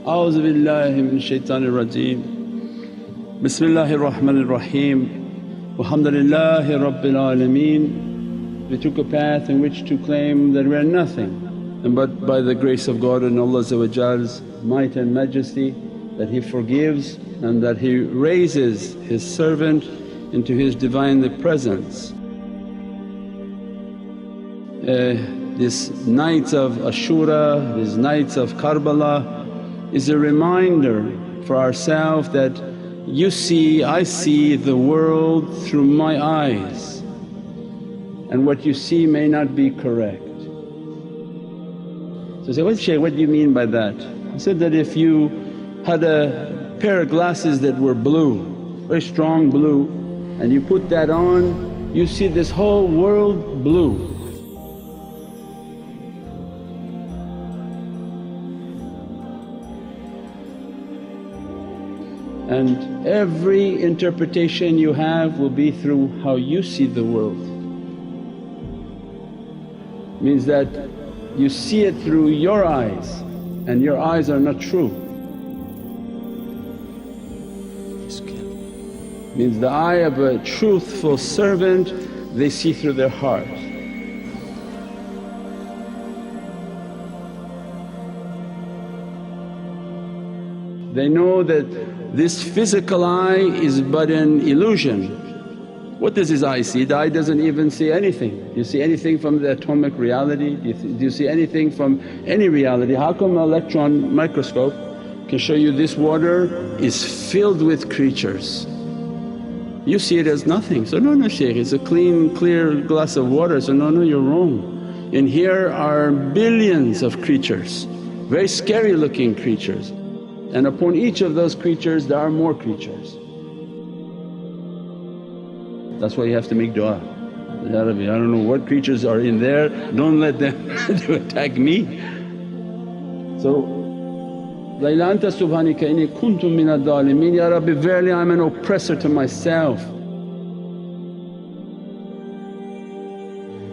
A'udhu billahi minash shaitanir rajeem. Bismillahir Rahmanir Raheem. Alhamdulillahi Rabbil Alameen. We took a path in which to claim that we are nothing, and but by the grace of God and Allah's might and majesty that He forgives and that He raises His servant into His Divinely Presence. This nights of Ashura, these nights of Karbala is a reminder for ourselves that you see, I see the world through my eyes, and what you see may not be correct. So I say, "What Shaykh, what do you mean by that?" I said that if you had a pair of glasses that were blue, very strong blue, and you put that on, you see this whole world blue. And every interpretation you have will be through how you see the world. Means that you see it through your eyes and your eyes are not true. Means the eye of a truthful servant, they see through their heart. They know that this physical eye is but an illusion. What does his eye see? The eye doesn't even see anything. Do you see anything from the atomic reality? Do you see anything from any reality? How come an electron microscope can show you this water is filled with creatures? You see it as nothing. So, no Shaykh, it's a clean clear glass of water. So, no you're wrong. In here are billions of creatures, very scary looking creatures, and upon each of those creatures there are more creatures. That's why you have to make du'a, Ya Rabbi, I don't know what creatures are in there, don't let them to attack me. So, La ilaha anta subhanaka inni kuntu minadh dhalimeen, Ya Rabbi, verily I'm an oppressor to myself.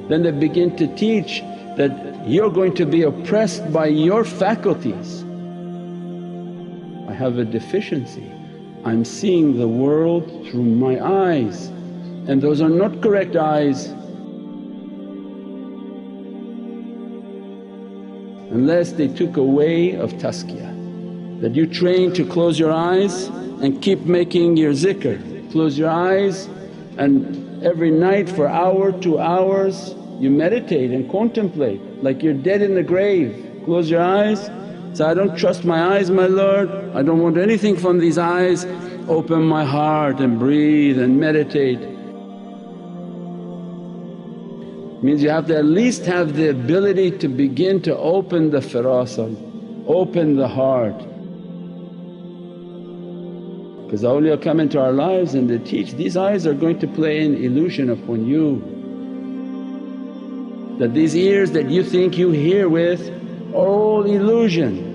Then they begin to teach that you're going to be oppressed by your faculties. I have a deficiency, I'm seeing the world through my eyes, and those are not correct eyes. Unless they took a way of tazkiyah, that you train to close your eyes and keep making your zikr. Close your eyes and every night for hour, 2 hours you meditate and contemplate like you're dead in the grave. Close your eyes, say, I don't trust my eyes, my Lord, I don't want anything from these eyes. Open my heart and breathe and meditate. Means you have to at least have the ability to begin to open the firasa, open the heart. Because awliya come into our lives and they teach, these eyes are going to play an illusion upon you. That these ears that you think you hear with are all illusion.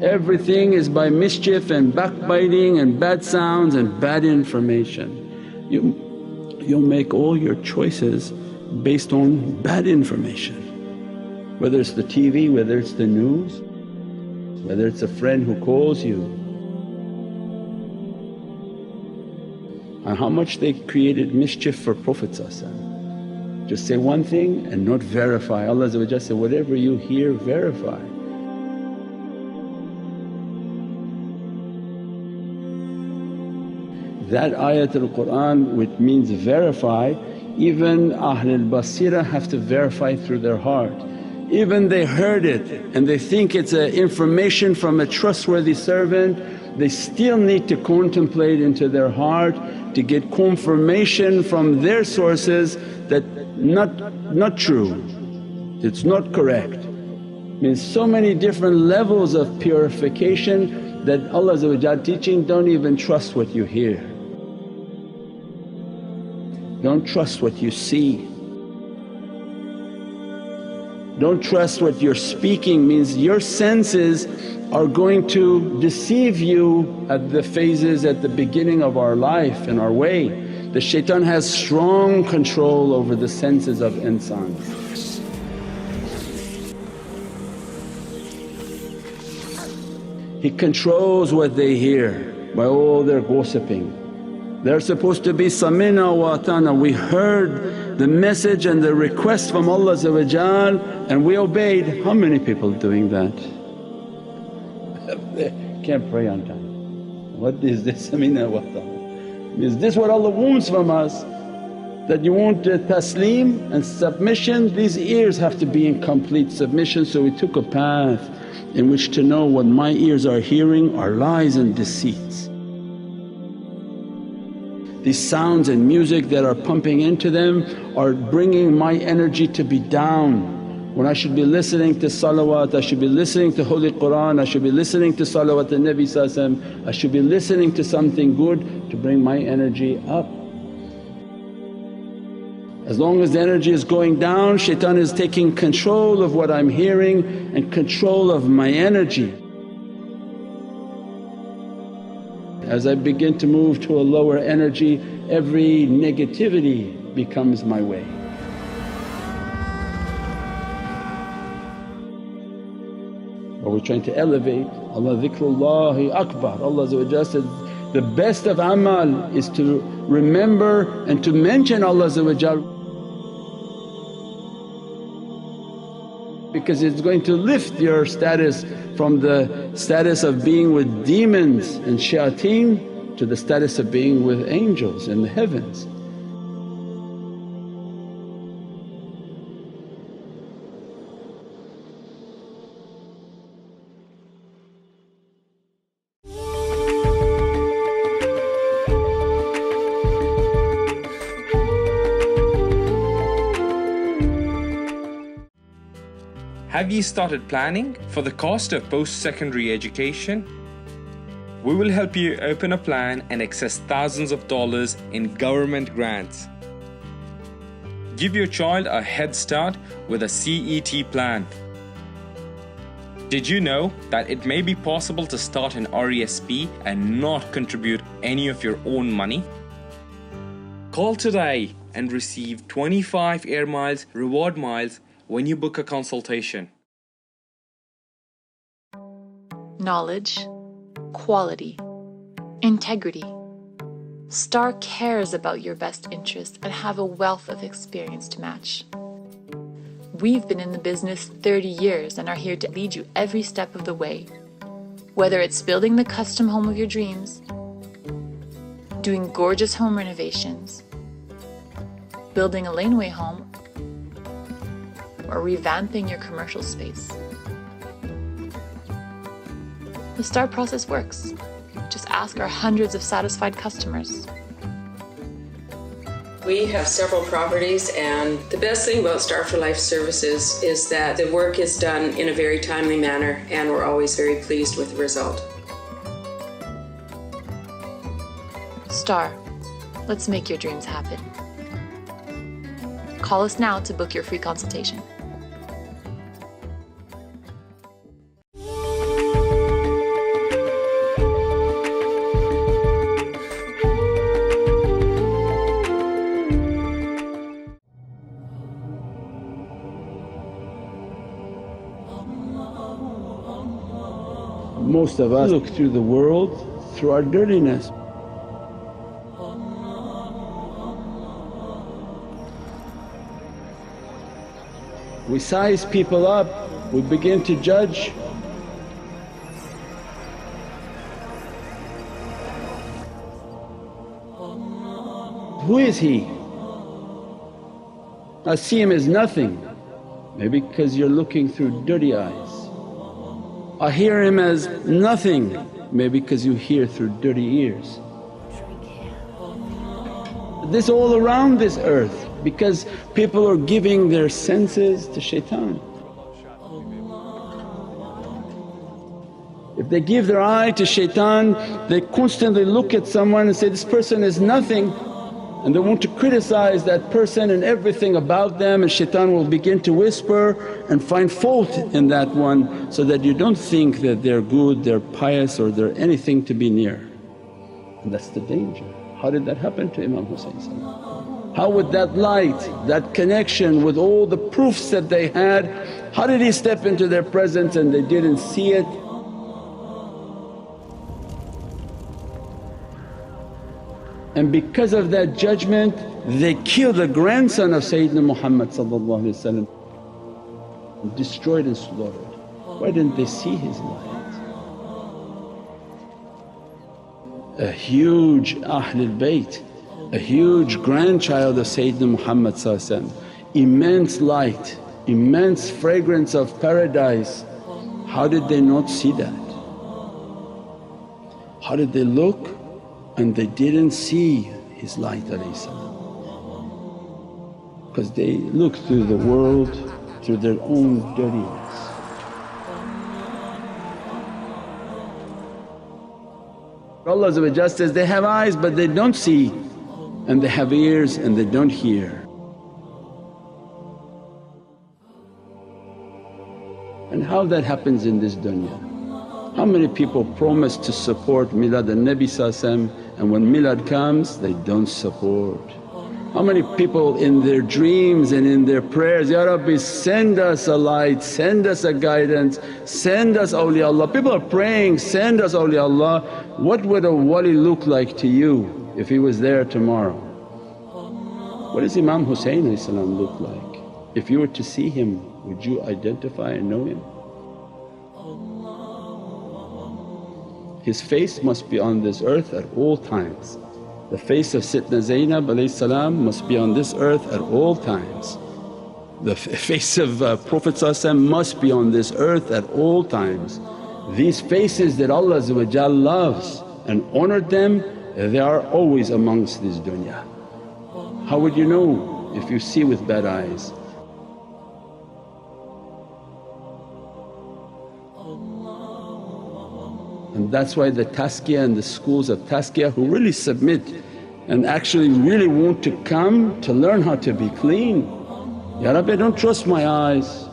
Everything is by mischief and backbiting and bad sounds and bad information. You'll make all your choices based on bad information, whether it's the TV, whether it's the news, whether it's a friend who calls you. And how much they created mischief for Prophet. Just say one thing and not verify. Allah said, whatever you hear, verify. That ayatul Qur'an which means verify, even ahlul basira have to verify through their heart. Even they heard it and they think it's information from a trustworthy servant, they still need to contemplate into their heart to get confirmation from their sources that not true, it's not correct. Means so many different levels of purification that Allah's teaching, don't even trust what you hear. Don't trust what you see. Don't trust what you're speaking, means your senses are going to deceive you at the phases at the beginning of our life and our way. The shaitan has strong control over the senses of insan. He controls what they hear by all their gossiping. They're supposed to be samina wa atana, we heard the message and the request from Allah and we obeyed. How many people doing that? They can't pray on time. What is this samina wa atana? Is this what Allah wants from us? That you want taslim and submission? These ears have to be in complete submission. So we took a path in which to know what my ears are hearing are lies and deceits. These sounds and music that are pumping into them are bringing my energy to be down. When I should be listening to salawat, I should be listening to Holy Qur'an, I should be listening to salawat al-Nabi, I should be listening to something good to bring my energy up. As long as the energy is going down, shaitan is taking control of what I'm hearing and control of my energy. As I begin to move to a lower energy, every negativity becomes my way. But we're trying to elevate. Allah dhikrullahi akbar. Allah said, the best of amal is to remember and to mention Allah, because it's going to lift your status from the status of being with demons and shayateen to the status of being with angels in the heavens. Have you started planning for the cost of post-secondary education? We will help you open a plan and access thousands of dollars in government grants. Give your child a head start with a CET plan. Did you know that it may be possible to start an RESP and not contribute any of your own money? Call today and receive 25 air miles reward miles when you book a consultation. Knowledge, quality, integrity. STAR cares about your best interests and have a wealth of experience to match. We've been in the business 30 years and are here to lead you every step of the way. Whether it's building the custom home of your dreams, doing gorgeous home renovations, building a laneway home, or revamping your commercial space. The STAR process works. Just ask our hundreds of satisfied customers. We have several properties, and the best thing about Star for Life Services is that the work is done in a very timely manner, and we're always very pleased with the result. STAR, let's make your dreams happen. Call us now to book your free consultation. Most of us look through the world through our dirtiness. We size people up, we begin to judge. Who is he? I see him as nothing, maybe because you're looking through dirty eyes. I hear him as nothing, maybe because you hear through dirty ears. This all around this earth, because people are giving their senses to shaitan. If they give their eye to shaitan, they constantly look at someone and say, this person is nothing, and they want to criticize that person and everything about them, and shaitan will begin to whisper and find fault in that one, so that you don't think that they're good, they're pious, or they're anything to be near. And that's the danger. How did that happen to Imam Hussain? How would that light, that connection with all the proofs that they had, how did he step into their presence and they didn't see it? And because of that judgment they killed the grandson of Sayyidina Muhammad, destroyed and slaughtered. Why didn't they see his light? A huge ahlul bayt, a huge grandchild of Sayyidina Muhammad, immense light, immense fragrance of paradise. How did they not see that? How did they look and they didn't see his light? Because they looked through the world through their own dirtiness. Allah says, they have eyes but they don't see, and they have ears and they don't hear. And how that happens in this dunya? How many people promise to support Milad al-Nabi and when Milad comes they don't support? How many people in their dreams and in their prayers, Ya Rabbi send us a light, send us a guidance, send us awliyaullah. People are praying, send us awliyaullah. What would a wali look like to you if he was there tomorrow? What does Imam Hussain look like? If you were to see him, would you identify and know him? His face must be on this earth at all times. The face of Sayyidina Zainab must be on this earth at all times. The face of Prophet must be on this earth at all times. These faces that Allah loves and honoured them, they are always amongst this dunya. How would you know if you see with bad eyes? And that's why the tazkiyah and the schools of tazkiyah who really submit and actually really want to come to learn how to be clean. Ya Rabbi, I don't trust my eyes.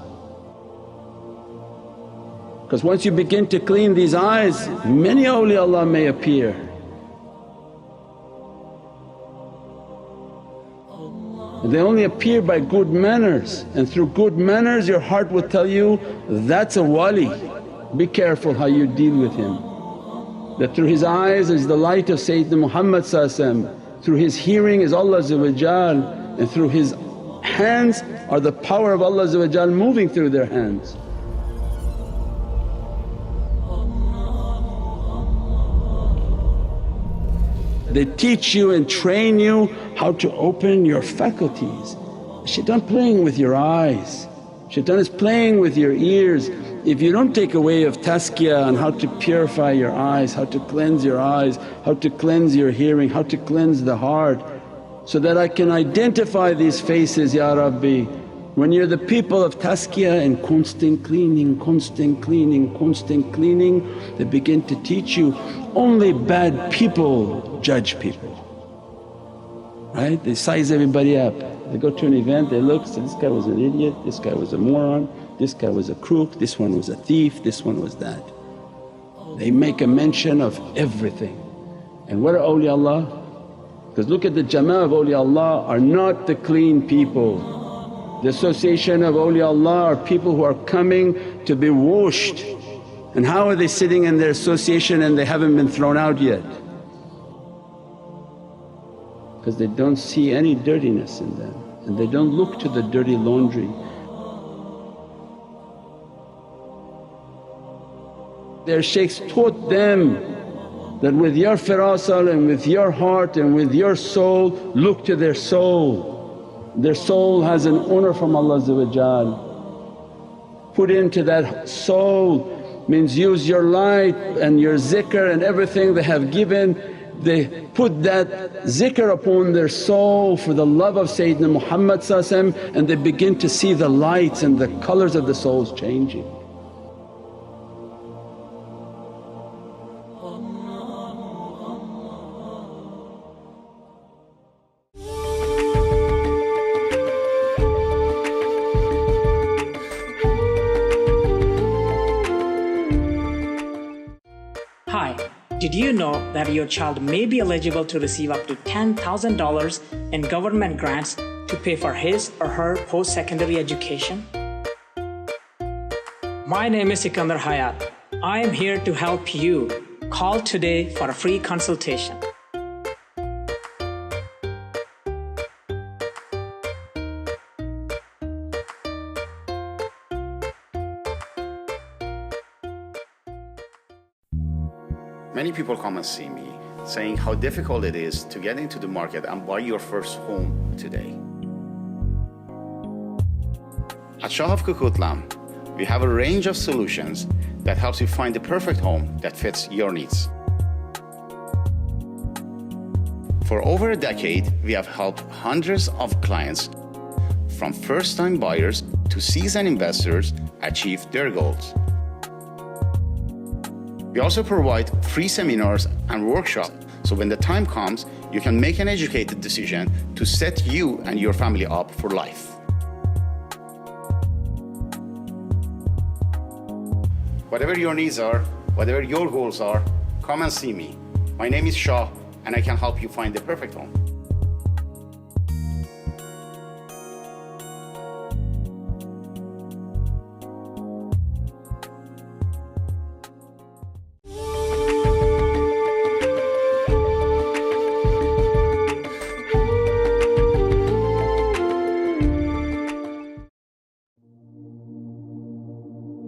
Because once you begin to clean these eyes, many awliyaullah may appear. And they only appear by good manners, and through good manners your heart will tell you, that's a wali, be careful how you deal with him. That through his eyes is the light of Sayyidina Muhammad, through his hearing is Allah, and through his hands are the power of Allah moving through their hands. They teach you and train you how to open your faculties. Shaitan playing with your eyes, shaitan is playing with your ears. If you don't take away of tazkiyah on how to purify your eyes, how to cleanse your eyes, how to cleanse your hearing, how to cleanse the heart, so that I can identify these faces, Ya Rabbi. When you're the people of tazkiyah and constant cleaning, constant cleaning, constant cleaning, they begin to teach you only bad people judge people, right? They size everybody up. They go to an event, they look, say, this guy was an idiot, this guy was a moron, this guy was a crook, this one was a thief, this one was that. They make a mention of everything. And what are awliyaullah? Because look at the jama'ah of awliyaullah are not the clean people. The association of awliyaullah are people who are coming to be washed. And how are they sitting in their association and they haven't been thrown out yet? Because they don't see any dirtiness in them and they don't look to the dirty laundry. Their shaykhs taught them that with your firasah and with your heart and with your soul, look to their soul. Their soul has an honour from Allah. Put into that soul means use your light and your zikr and everything they have given. They put that zikr upon their soul for the love of Sayyidina Muhammad and they begin to see the lights and the colours of the souls changing. Did you know that your child may be eligible to receive up to $10,000 in government grants to pay for his or her post-secondary education? My name is Sikandar Hayat. I am here to help you. Call today for a free consultation. people come and see me saying how difficult it is to get into the market and buy your first home today. At Shah of Kukutlam, we have a range of solutions that helps you find the perfect home that fits your needs. For over a decade, we have helped hundreds of clients, from first-time buyers to seasoned investors, achieve their goals. We also provide free seminars and workshops, so when the time comes, you can make an educated decision to set you and your family up for life. Whatever your needs are, whatever your goals are, come and see me. My name is Shah, and I can help you find the perfect home.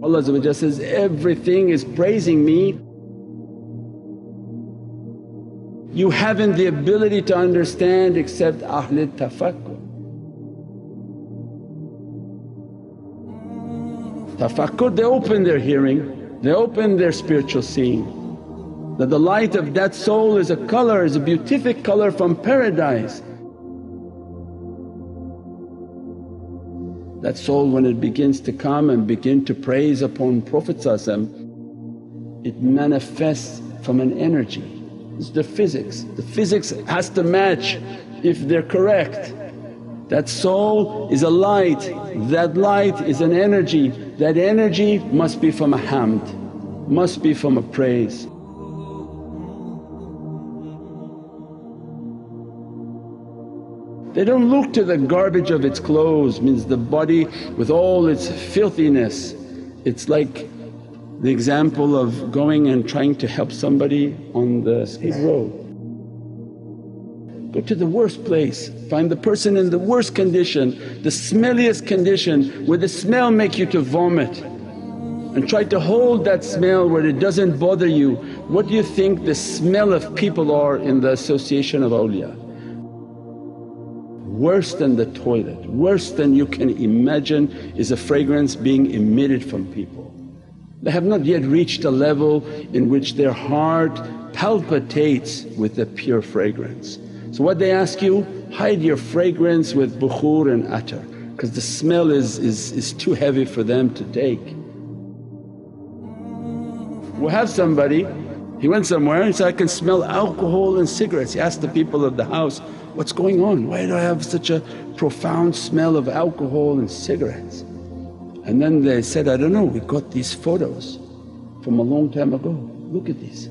Allah says, everything is praising me. You haven't the ability to understand except ahlul tafakkur. Tafakkur, they open their hearing, they open their spiritual seeing. That the light of that soul is a color, is a beatific color from paradise. That soul when it begins to come and begin to praise upon Prophet, it manifests from an energy. It's the physics. The physics has to match if they're correct. That soul is a light, that light is an energy, that energy must be from a hamd, must be from a praise. They don't look to the garbage of its clothes, means the body with all its filthiness. It's like the example of going and trying to help somebody on the skid road. Go to the worst place, find the person in the worst condition, the smelliest condition where the smell make you to vomit, and try to hold that smell where it doesn't bother you. What do you think the smell of people are in the association of awliya? Worse than the toilet, worse than you can imagine is a fragrance being emitted from people. They have not yet reached a level in which their heart palpitates with the pure fragrance. So what they ask you, hide your fragrance with bukhur and atar, because the smell is too heavy for them to take. We have somebody, he went somewhere and he said, I can smell alcohol and cigarettes. He asked the people of the house, what's going on? Why do I have such a profound smell of alcohol and cigarettes? And then they said, I don't know, we got these photos from a long time ago, look at these.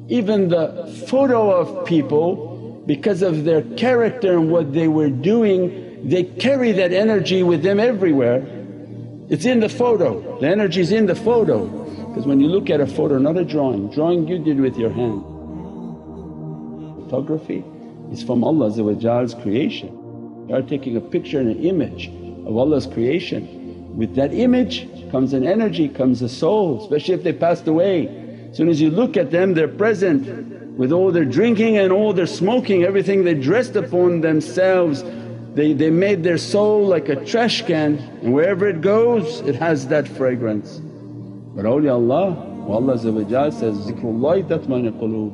Even the photo of people, because of their character and what they were doing, they carry that energy with them everywhere. It's in the photo, the energy is in the photo. Because when you look at a photo, not a drawing you did with your hand. Photography is from Allah's creation. You are taking a picture and an image of Allah's creation. With that image comes an energy, comes a soul, especially if they passed away. As soon as you look at them, they're present with all their drinking and all their smoking, everything they dressed upon themselves. They made their soul like a trash can, and wherever it goes it has that fragrance. But awliyaullah, Allah says, zikrullahi tatma'innu qulub.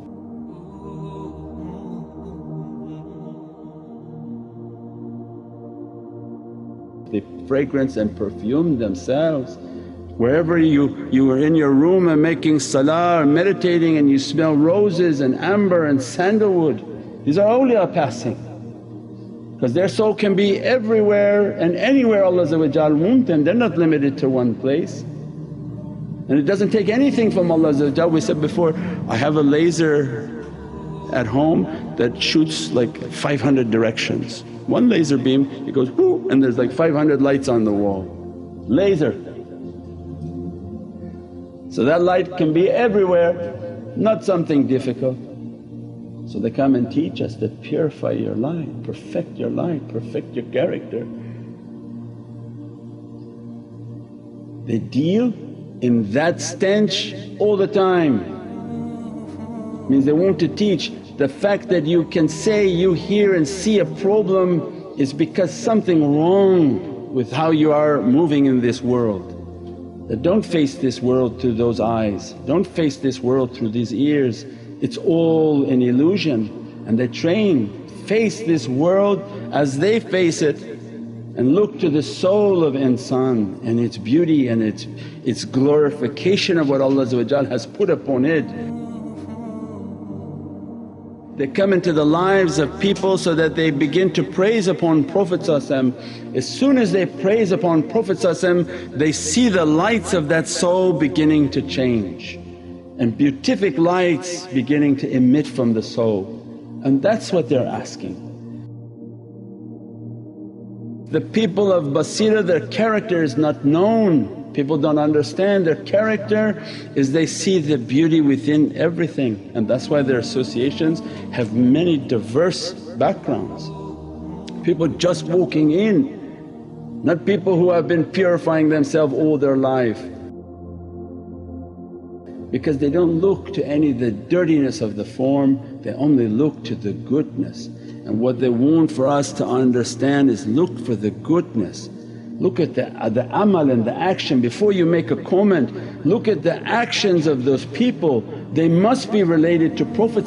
They fragrance and perfume themselves. Wherever you are in your room and making salah or meditating and you smell roses and amber and sandalwood, these are awliya passing. Because their soul can be everywhere and anywhere Allah want them, they're not limited to one place. And it doesn't take anything from Allah. We said before, I have a laser at home that shoots like 500 directions. One laser beam, it goes whoo, and there's like 500 lights on the wall. Laser. So that light can be everywhere, not something difficult. So they come and teach us that purify your life, perfect your life, perfect your character. They deal in that stench all the time. Means they want to teach the fact that you can say you hear and see a problem is because something wrong with how you are moving in this world. That don't face this world through those eyes, don't face this world through these ears, it's all an illusion. And they train, face this world as they face it and look to the soul of insan and its beauty and its glorification of what Allah has put upon it. They come into the lives of people so that they begin to praise upon Prophet. As soon as they praise upon Prophet they see the lights of that soul beginning to change and beatific lights beginning to emit from the soul, and that's what they're asking. The people of Basira, their character is not known. People don't understand their character is they see the beauty within everything, and that's why their associations have many diverse backgrounds. People just walking in, not people who have been purifying themselves all their life. Because they don't look to any of the dirtiness of the form, they only look to the goodness. And what they want for us to understand is look for the goodness. Look at the amal and the action. Before you make a comment, look at the actions of those people. They must be related to Prophet.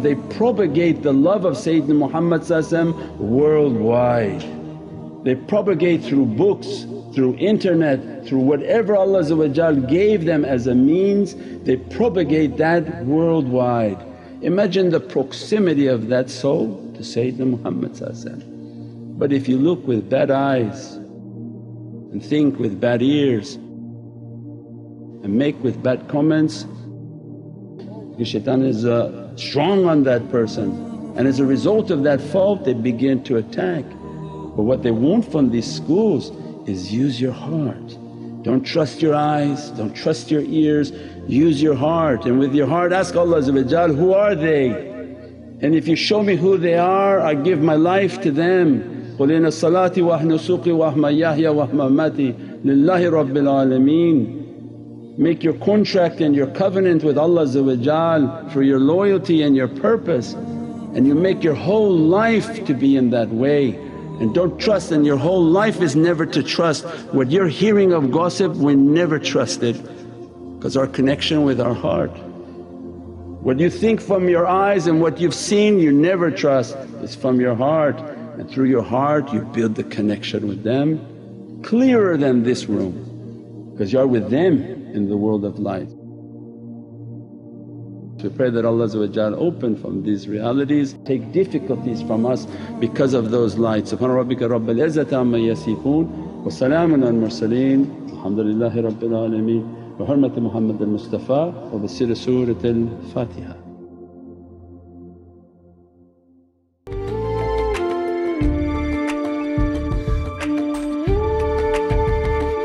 They propagate the love of Sayyidina Muhammad worldwide. They propagate through books, through internet, through whatever Allah gave them as a means, they propagate that worldwide. Imagine the proximity of that soul to Sayyidina Muhammad. But if you look with bad eyes and think with bad ears and make with bad comments, because shaitan is strong on that person, and as a result of that fault they begin to attack. But what they want from these schools is use your heart. Don't trust your eyes, don't trust your ears, use your heart, and with your heart ask Allah, who are they? And if you show me who they are, I give my life to them. قُلْ إِنَّ الصَّلَاةِ وَنُسُكِي وَمَحْيَايَ وَمَمَاتِي لِلَّهِ رَبِّ الْعَالَمِينَ. Make your contract and your covenant with Allah for your loyalty and your purpose, and you make your whole life to be in that way. And don't trust, and your whole life is never to trust. What you're hearing of gossip, we never trust it because our connection with our heart. What you think from your eyes and what you've seen you never trust, it's from your heart, and through your heart you build the connection with them clearer than this room because you're with them in the world of light. We pray that Allah open from these realities, take difficulties from us because of those lights. Subhana rabbika rabbil izzati amma yasifoon wa salaamun al mursaleen alhamdulillahi rabbil alameen. Bi hurmati Muhammadan Mustafa wa bi sirri Surat al-Fatiha.